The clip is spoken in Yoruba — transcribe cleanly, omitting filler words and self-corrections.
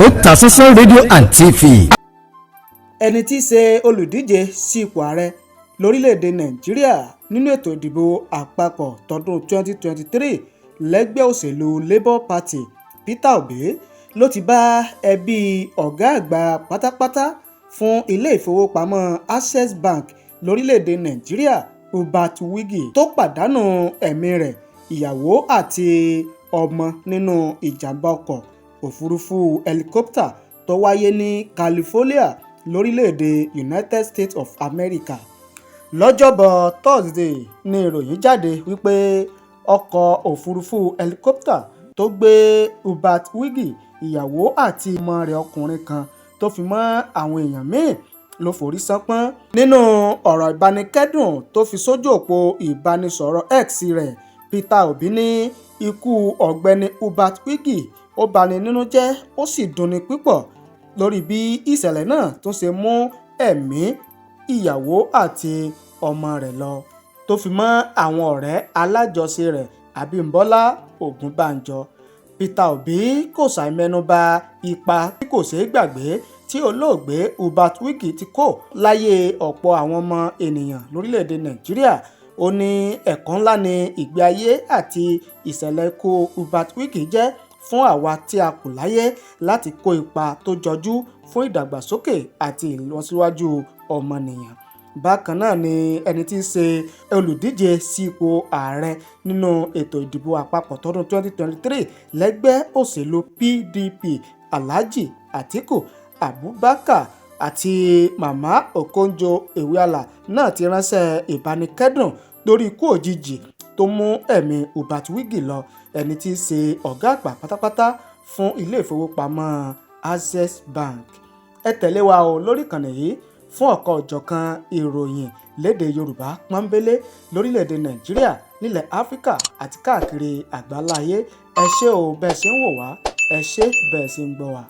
Otasansan rédíò and TV. ẹni tí í ṣe olùdíje sí ipò ààrẹ lórílẹ̀‐èdè nàìjíríà nínú ètò ìdìbò àpapọ̀ tọdún 2023 lẹ́gbẹ́ òṣèlú labour party Peter Obi ló ti bá ẹbí ọ̀gá àgbà pátápátá fún ilé-ìfowópamọ́ Access Bank lórílẹ̀‐èdè nàìjíríà Herbert Wigwe tó pàdánù ẹ̀mí rẹ̀, ìyàwó àti ọmọ nínú ìjàmbá ọkọ̀ òfurufú helicopter tó wáyé ní California lórílẹ̀‐èdè United States of America. Lọ́jọ́bọ̀ Thursday ni ìròyìn jáde wípé ọkọ̀ òfurufú helicopter tó gbé Herbert Wigwe, ìyàwó àti ọmọ rẹ̀ ọkùnrin kan tó fi mọ́ àwọn èèyàn míì ló forí ṣánpọ́n. Nínú ọ̀rọ̀ ìbánikẹ́dùn tó fi sójú òpó ìbánisọ̀rọ̀ X rẹ̀, Peter Obi ní ikú ọ̀gbẹ́ni Herbert Wigwe ó bani nínú jẹ́, ó sì dunni púpọ̀ lórí bí ìṣẹ̀lẹ̀ náà tún ṣe mú ẹ̀mí ìyàwó àti ọmọ rẹ̀ lọ, tó fi mọ́ àwọn ọ̀rẹ́ alájọṣe rẹ̀ Abímbọ́lá Ògúnbànjọ. Peter Obi kò ṣàì mẹ́nubà ipa tí kò ṣeé gbàgbé tí olóògbé Herbert Wigwe ti kó láyé ọ̀pọ̀ àwọn ọmọ ènìyàn lórílẹ̀‐èdè Nàìjíríà. Ó ní ẹ̀kọ́ ńlá ni ìgbé ayé àti ìṣẹ̀lẹ̀ ikú Herbert Wigwe jẹ́ fún àwa tí a kù láyé láti kó ipa tó jọjú fún ìdàgbàsókè àti ìlọsíwájú ọmọnìyàn. Bákan náà ni ẹni tí í ṣe olùdíje sí ipò ààrẹ nínú ètò ìdìbò àpapọ̀ tọdún 2023 lẹ́gbẹ́ òṣèlú PDP Alhaji Atiku Abubakar àti màmá Okonjo Iweala náà ti ránṣẹ́ ìbánikẹ́dùn lórí ikú òjijì tó mú ẹ̀mí Herbert Wigwe lọ, ẹni tí í ṣe ọ̀gá àgbà pátápátá fún ilé-ìfowópamọ́ Access Bank. Ẹ tẹ̀lé wa o lórí ìkànnì yìí fún ọ̀kan-ò-jọ̀kan ìròyìn lédè Yorùbá pọ́nbélé lórílẹ̀‐èdè Nàìjíríà, nílẹ̀ Áfíríkà àti káàkiri àgbáláyé. Ẹ ṣé o bẹ́ẹ̀ ṣe ń wò wá, ẹ ṣé bẹ́ẹ̀ ṣe ń gbọ́ wa.